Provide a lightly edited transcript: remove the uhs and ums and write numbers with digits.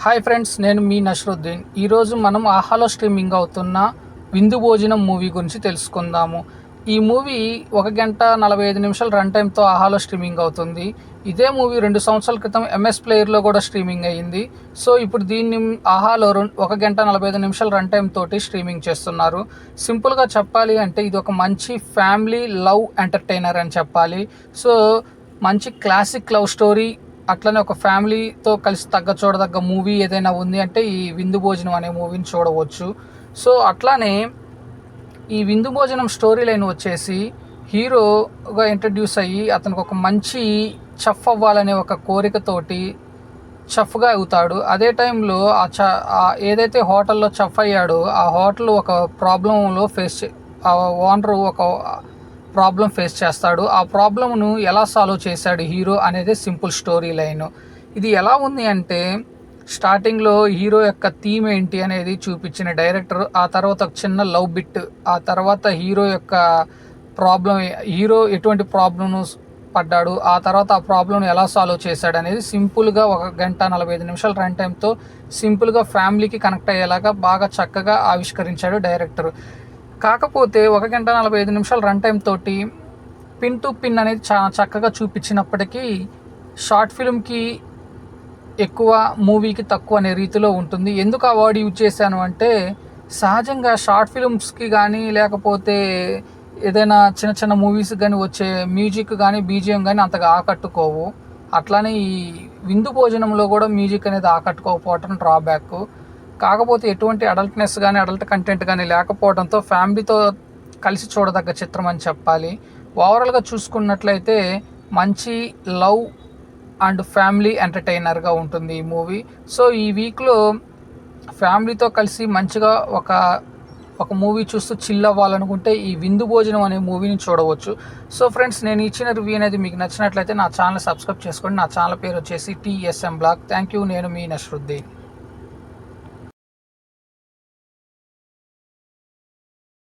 Hi friends, నేను మీ నష్రుద్దీన్. ఈరోజు మనం ఆహాలో స్ట్రీమింగ్ అవుతున్న విందు భోజనం మూవీ గురించి తెలుసుకుందాము. ఈ మూవీ 1 గంట 45 నిమిషాల రన్ టైంతో ఆహాలో స్ట్రీమింగ్ అవుతుంది. ఇదే మూవీ 2 సంవత్సరాల క్రితం ఎంఎస్ ప్లేయర్లో కూడా స్ట్రీమింగ్ అయ్యింది. సో ఇప్పుడు దీన్ని ఆహాలో 1 గంట 45 నిమిషాల రన్ టైం తోటి స్ట్రీమింగ్ చేస్తున్నారు. సింపుల్గా చెప్పాలి అంటే ఇది ఒక మంచి ఫ్యామిలీ లవ్ ఎంటర్టైనర్ అని చెప్పాలి. సో మంచి క్లాసిక్ లవ్ స్టోరీ, అట్లనే ఒక ఫ్యామిలీతో కలిసి చూడదగ్గ మూవీ ఏదైనా ఉంది అంటే ఈ విందు భోజనం అనే మూవీని చూడవచ్చు. సో అట్లానే ఈ విందు భోజనం స్టోరీ లైన్ వచ్చేసి హీరోగా ఇంట్రడ్యూస్ అయ్యి అతనికి ఒక మంచి చెఫ్ అవ్వాలనే ఒక కోరికతోటి చెఫ్గా అవుతాడు. అదే టైంలో ఏదైతే హోటల్లో చెఫ్ అయ్యాడో ఆ హోటల్ ఒక ప్రాబ్లంలో ఆ ఓనరు ఒక ప్రాబ్లం ఫేస్ చేస్తాడు. ఆ ప్రాబ్లమ్ను ఎలా సాల్వ్ చేశాడు హీరో అనేది సింపుల్ స్టోరీ లైన్. ఇది ఎలా ఉంది అంటే స్టార్టింగ్లో హీరో యొక్క థీమ్ ఏంటి అనేది చూపించిన డైరెక్టర్, ఆ తర్వాత ఒక చిన్న లవ్ బిట్, ఆ తర్వాత హీరో యొక్క హీరో ఎటువంటి ప్రాబ్లమ్ను పడ్డాడు, ఆ తర్వాత ఆ ప్రాబ్లమ్ను ఎలా సాల్వ్ చేశాడు అనేది సింపుల్గా 1 గంట 45 నిమిషాల రన్ టైంతో సింపుల్గా ఫ్యామిలీకి కనెక్ట్ అయ్యేలాగా బాగా చక్కగా ఆవిష్కరించాడు డైరెక్టర్. కాకపోతే 1 గంట 45 నిమిషాల రన్ టైం తోటి పిన్ టు పిన్ అనేది చాలా చక్కగా చూపించినప్పటికీ షార్ట్ ఫిల్మ్కి ఎక్కువ, మూవీకి తక్కువ అనే రీతిలో ఉంటుంది. ఎందుకు ఆ వర్డ్ యూజ్ చేశాను అంటే సహజంగా షార్ట్ ఫిల్మ్స్కి కానీ లేకపోతే ఏదైనా చిన్న చిన్న మూవీస్ కానీ వచ్చే మ్యూజిక్ కానీ బీజిఎం కానీ అంతగా ఆకట్టుకోవు. అట్లానే ఈ విందు భోజనంలో కూడా మ్యూజిక్ అనేది ఆకట్టుకోకపోవటం డ్రాబ్యాక్. కాకపోతే ఎటువంటి అడల్ట్నెస్ కానీ అడల్ట్ కంటెంట్ కానీ లేకపోవడంతో ఫ్యామిలీతో కలిసి చూడదగ్గ చిత్రం అని చెప్పాలి. ఓవరాల్గా చూసుకున్నట్లయితే మంచి లవ్ అండ్ ఫ్యామిలీ ఎంటర్టైనర్గా ఉంటుంది ఈ మూవీ. సో ఈ వీక్లో ఫ్యామిలీతో కలిసి మంచిగా ఒక మూవీ చూస్తూ చిల్ అవ్వాలనుకుంటే ఈ విందు భోజనం అనే మూవీని చూడవచ్చు. సో ఫ్రెండ్స్, నేను ఇచ్చిన రివ్యూ అనేది మీకు నచ్చినట్లయితే నా ఛానల్ సబ్స్క్రైబ్ చేసుకోండి. నా ఛానల్ పేరు వచ్చేసి TSM బ్లాగ్. Thank you. నేను మీ నష్రుద్దీన్.